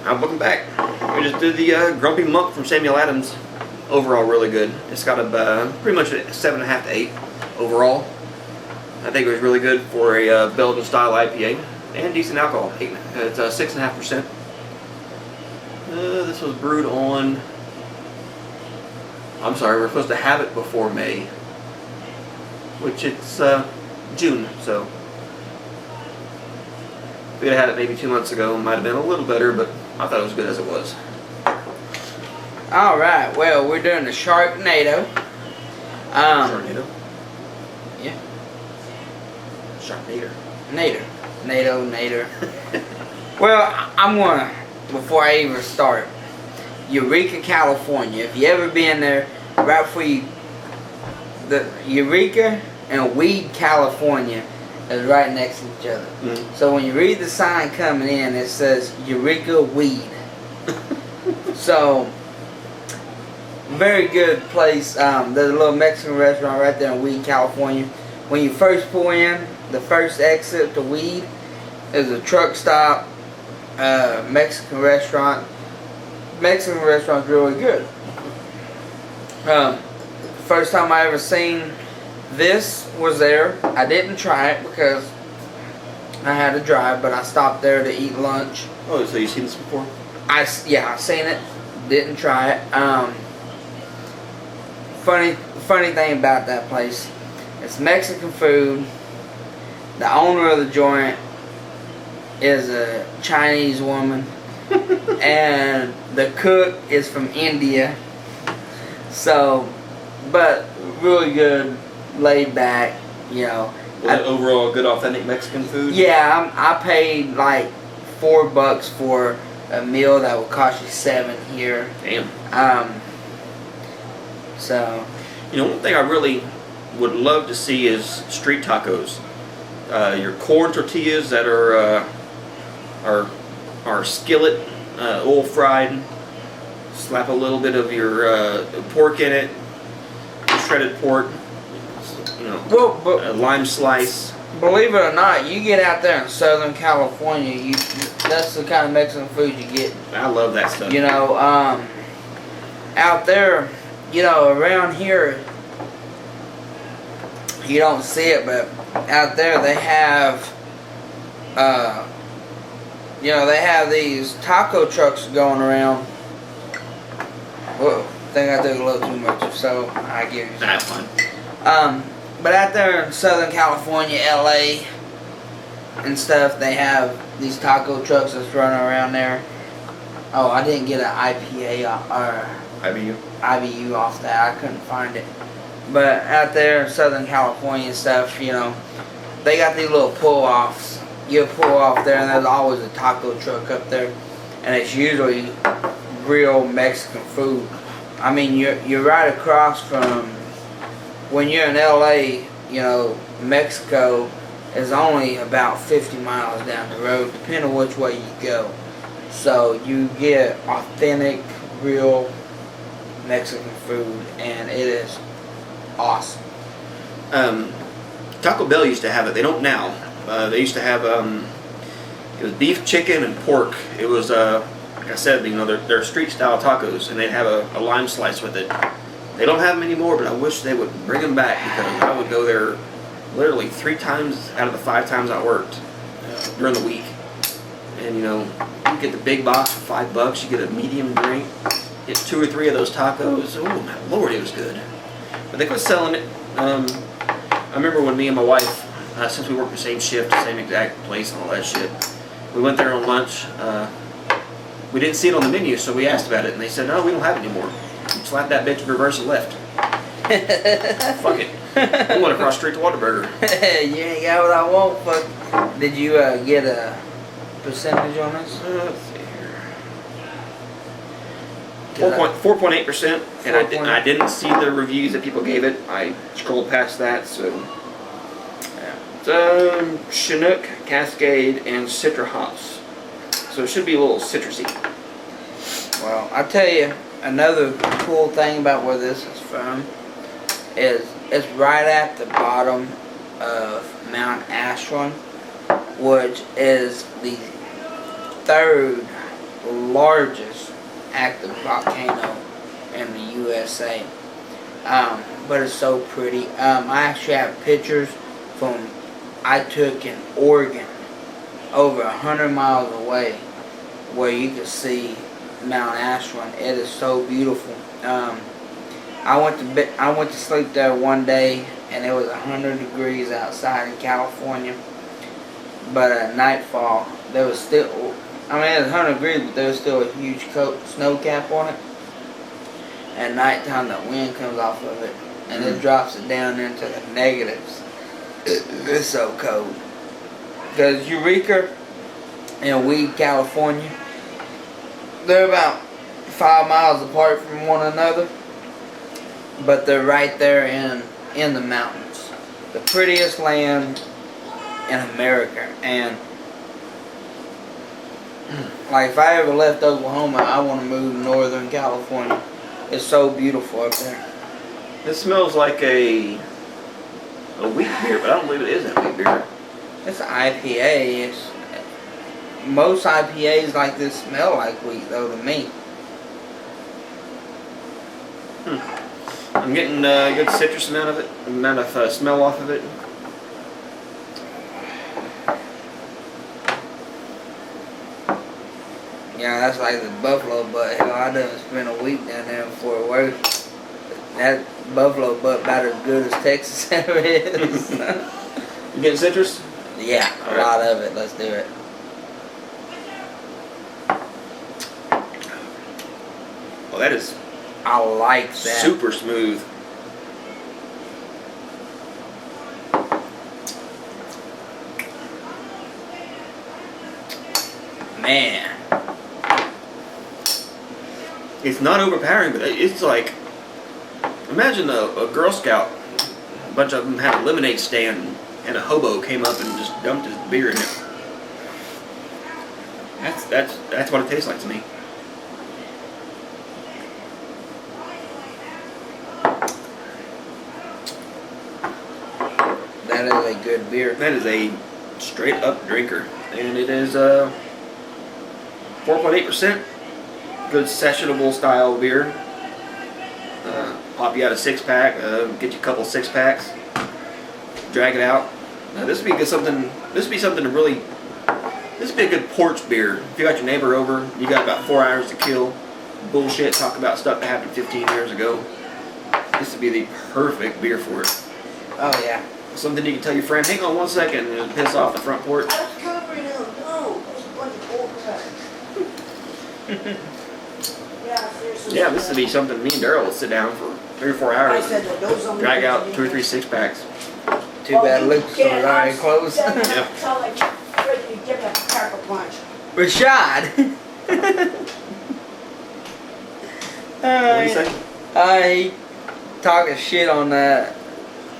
Welcome back. We just did the Grumpy Monk from Samuel Adams. Overall, really good. It's got a pretty much a 7.5 to 8 overall. I think it was really good for a Belgian style IPA and decent alcohol. It's 6.5%. This was brewed on. I'm sorry, we're supposed to have it before May, which it's June. So if we had had it maybe 2 months ago, it might have been a little better, but I thought it was good as it was. Alright, well, we're doing the Sharknator. Sharknator? Yeah. Sharknator. Nader. Well, I'm gonna, before I even start, Eureka, California. If you ever been there, right before you, the Eureka and Weed, California is right next to each other. Mm-hmm. So when you read the sign coming in, it says Eureka Weed. So, very good place. There's a little Mexican restaurant right there in Weed, California. When you first pull in, the first exit to Weed is a truck stop, Mexican restaurant. Mexican restaurant's really good. First time I ever seen this was there. I didn't try it because I had to drive, but I stopped there to eat lunch. Oh, so you've seen this before? I seen it. Didn't try it. Funny thing about that place, it's Mexican food. The owner of the joint is a Chinese woman, and the cook is from India. So, but really good, laid back, you know. Overall, good authentic Mexican food? Yeah, I paid like $4 for a meal that would cost you $7 here. Damn. So. You know, one thing I really would love to see is street tacos. Your corn tortillas that are skillet, oil fried. Slap a little bit of your pork in it, shredded pork. You know, well, a lime slice. Believe it or not, you get out there in Southern California, that's the kind of Mexican food you get. I love that stuff. You know, out there, you know, around here, you don't see it, but out there they have, you know, they have these taco trucks going around. Whoa, I think I took a little too much, so I give you some. That's fine. But out there in Southern California, LA, and stuff, they have these taco trucks that's running around there. Oh, I didn't get an IPA or IBU off that. I couldn't find it. But out there in Southern California and stuff, you know, they got these little pull-offs. You pull off there, and there's always a taco truck up there, and it's usually real Mexican food. I mean, you're right across from. When you're in LA, you know, Mexico is only about 50 miles down the road, depending on which way you go. So you get authentic, real Mexican food, and it is awesome. Taco Bell used to have it. They don't now. They used to have it was beef, chicken, and pork. It was like I said, you know, they're street style tacos, and they'd have a lime slice with it. They don't have them anymore, but I wish they would bring them back, because I would go there literally 3 times out of the 5 times I worked during the week. And you know, you get the big box for $5. You get a medium drink, get 2 or 3 of those tacos. Oh my lord, it was good. But they quit selling it. I remember when me and my wife, since we worked the same shift, same exact place and all that shit, we went there on lunch. We didn't see it on the menu, so we asked about it, and they said, no, we don't have it anymore. Slapped that bitch in reverse and left. Fuck it. I went across the street to Whataburger. You ain't got what I want, fuck. Did you get a percentage on this? Let's see here. 4.8%, and I didn't see the reviews that people gave it. I scrolled past that, so. Yeah. It's Chinook, Cascade, and Citra hops. So it should be a little citrusy. Well, I tell you, another cool thing about where this is from is it's right at the bottom of Mount Ashland, which is the third largest active volcano in the USA. But it's so pretty. I actually have pictures I took in Oregon, over 100 miles away, where you can see Mount Ashland. It is so beautiful. I went to sleep there one day, and it was 100 degrees outside in California. But at nightfall, there was still, it was 100 degrees, but there was still a huge snow cap on it. At nighttime, the wind comes off of it, and it drops it down into the negatives. It's so cold. Because Eureka and Weed, California, they're about 5 miles apart from one another, but they're right there in the mountains. The prettiest land in America. And like, if I ever left Oklahoma, I want to move to Northern California. It's so beautiful up there. This smells like a wheat beer, but I don't believe it is a wheat beer. It's an IPA. Most IPAs like this smell like wheat, though, to me. I'm getting a good citrus amount of smell off of it. Yeah, that's like the buffalo butt. Hell, I done spent a week down there in Fort Worth. That buffalo butt about as good as Texas ever is. You getting citrus? Yeah, a lot of it. Let's do it. Well, that is I like that. super smooth. Man. It's not overpowering, but it's like, imagine a Girl Scout, a bunch of them had a lemonade stand, and a hobo came up and just dumped his beer in it. That's what it tastes like to me. That is a good beer. That is a straight up drinker, and it is 4.8%. Good sessionable style beer. Pop you out a 6-pack, get you a couple 6-packs, drag it out. This would be something. This would be something to really. This would be a good porch beer. If you got your neighbor over, you got about 4 hours to kill. Bullshit, talk about stuff that happened 15 years ago. This would be the perfect beer for it. Oh yeah. Something you can tell your friend, hang on 1 second, and piss off the front porch. I was covering him. No, it was a bunch of old crap. Yeah, seriously. Yeah, this would be something me and Daryl would sit down for 3 or 4 I hours. said that those only Drag out things 2 or you 3 need. 6-packs. Too bad Luke's was Yeah, already closed. Yeah. Sound like Fred, you give him a pack of punch. Rashad. What do you say? He talking shit on that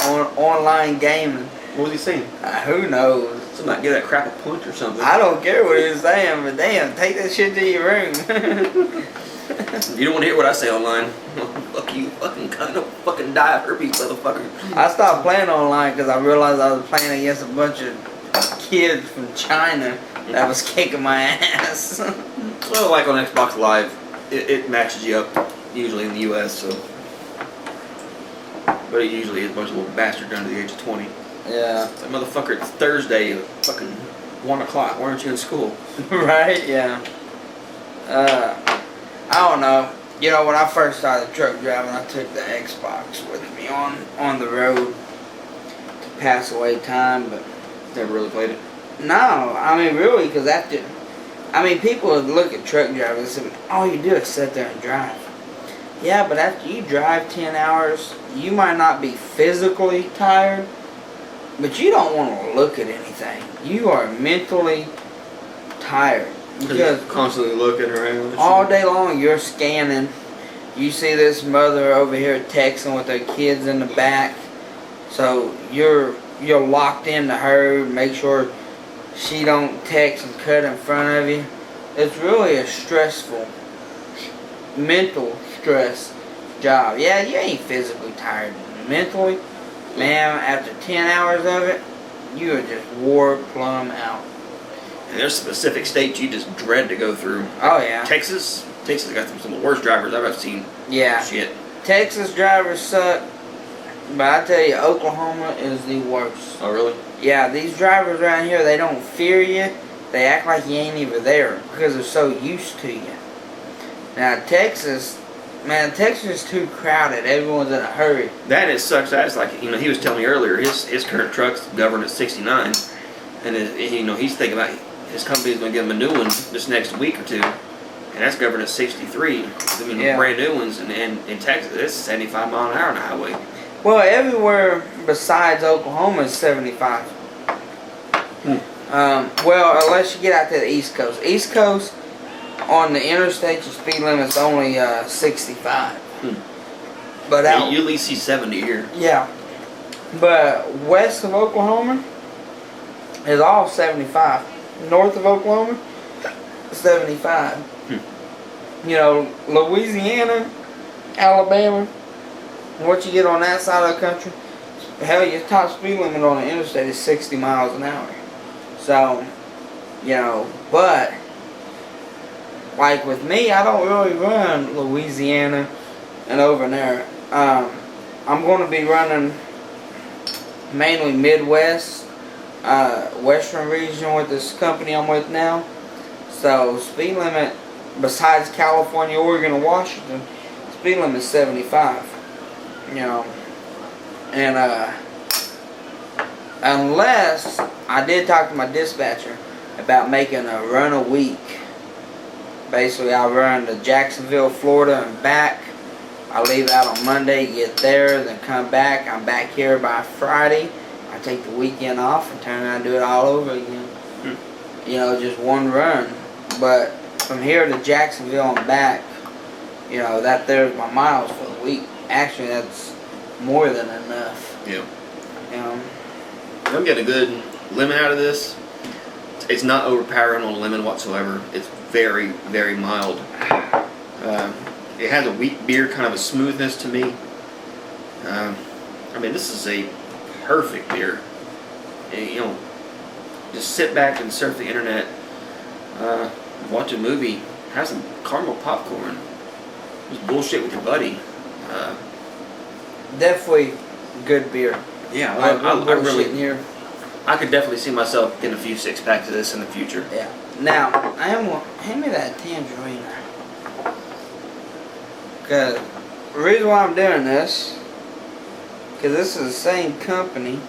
on online gaming. What was he saying? Who knows? Something like give that crap a punch or something. I don't care what he was saying, but damn, take that shit to your room. You don't want to hear what I say online. Fuck you, fucking cunt. Don't fucking die of herpes, motherfucker. I stopped playing online because I realized I was playing against a bunch of kids from China that was kicking my ass. Well, like on Xbox Live, it matches you up, usually in the US, so. But it usually is a bunch of little bastards under the age of 20. Yeah. That motherfucker, it's Thursday, fucking 1 o'clock. Why aren't you in school? Right? Yeah. I don't know. You know, when I first started truck driving, I took the Xbox with me on the road to pass away time, but Never really played it. no, I mean, really, because people would look at truck drivers and say, all you do is sit there and drive. Yeah, but after you drive 10 hours, you might not be physically tired, but you don't want to look at anything. You are mentally tired. Because Constantly looking around. and all shit. day long you're scanning. You see this mother over here texting with her kids in the back. So you're locked into her, make sure she don't text and cut in front of you. It's really a stressful, mental stress job. Yeah, you ain't physically tired. Mentally, man, after 10 hours of it, you are just wore plumb out. And there's specific states you just dread to go through. Oh yeah. Texas got some of the worst drivers I've ever seen. Yeah. Shit. Texas drivers suck, but I tell you, Oklahoma is the worst. Oh really? Yeah, these drivers around here, they don't fear you. They act like you ain't even there because they're so used to you. Now Texas, man, Texas is too crowded. Everyone's in a hurry. That is sucks. That's like, you know, he was telling me earlier, his current truck's governed at 69, and you know, he's thinking about his company's going to give him a new one this next week or two, and that's governed at 63. I mean, Yeah. brand new ones, and in Texas, it's 75 mile an hour on the highway. Well, everywhere besides Oklahoma is 75. Well, unless you get out to the East Coast. East Coast, on the interstate, your speed limit's only 65. But out, You at least see 70 here. yeah. But west of Oklahoma is all 75. North of Oklahoma, 75. You know, Louisiana, Alabama, what you get on that side of the country, hell, your top speed limit on the interstate is 60 miles an hour. So, you know, but, like with me, I don't really run Louisiana and over there. I'm going to be running mainly Midwest, Western region with this company I'm with now. So, speed limit, besides California, Oregon, and Washington, speed limit is 75. You know, and unless I did talk to my dispatcher about making a run a week. Basically, I run to Jacksonville, Florida, and back. I leave out on Monday, get there, then come back. I'm back here by Friday. I take the weekend off and turn around and do it all over again. You know, just one run. But from here to Jacksonville and back, you know, that there's my miles for the week. Actually, that's more than enough. Yeah. You know. I'm getting a good lemon out of this. It's not overpowering on lemon whatsoever. It's very, very mild. It has a wheat beer kind of a smoothness to me. I mean, this is a perfect beer. And, you know, just sit back and surf the internet, watch a movie, have some caramel popcorn, just bullshit with your buddy. Definitely good beer. Yeah, I really here. I could definitely see myself getting a few 6-packs of this in the future. Yeah. Now, hand me that tangerine. Because the reason why I'm doing this, because this is the same company.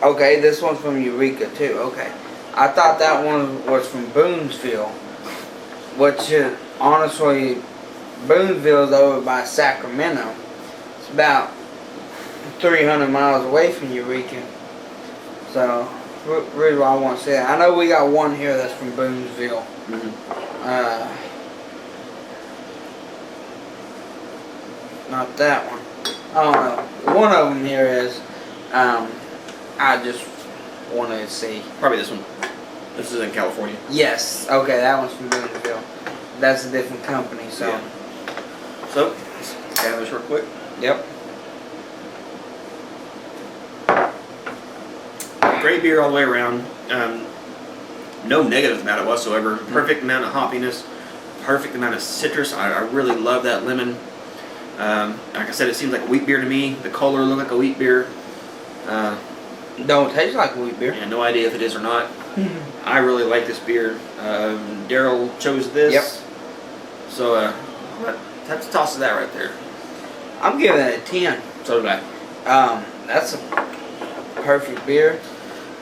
Okay, this one's from Eureka too. Okay. I thought that one was from Boonesville. Which, honestly, Boonesville is over by Sacramento. It's about 300 miles away from Eureka. So, really what I want to say. I know we got one here that's from Boonesville. Not that one. I don't know. One of them here is, I just wanted to see. Probably this one. This is in California. Yes. Okay, that one's from Boonesville. That's a different company, so. Yeah. So, let's have this real quick. Yep. Great beer all the way around. No negatives about it whatsoever. Perfect amount of hoppiness. Perfect amount of citrus. I really love that lemon. Like I said, it seems like a wheat beer to me. The color looked like a wheat beer. Don't taste like wheat beer. Yeah, no idea if it is or not. I really like this beer. Daryl chose this. Yep. So, have to toss that right there. I'm giving it a 10. So did I. That's a perfect beer.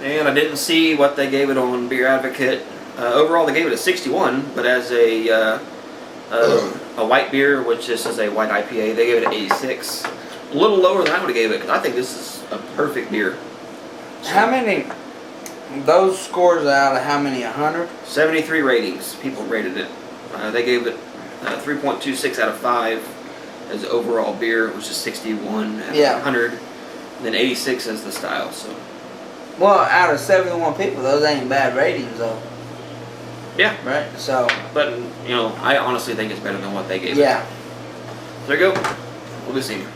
And I didn't see what they gave it on Beer Advocate. Overall, they gave it a 61, but as a white beer, which this is a white IPA, they gave it an 86. A little lower than I would have gave it, because I think this is a perfect beer. How many, those scores out of how many, 100? 73 ratings, people rated it. They gave it 3.26 out of 5 as overall beer, which is 61 out of 100. And then 86 as the style, so. Well, out of 71 people, those ain't bad ratings, though. Yeah. Right? So. But, you know, I honestly think it's better than what they gave it. Yeah. There you go. We'll be seeing you.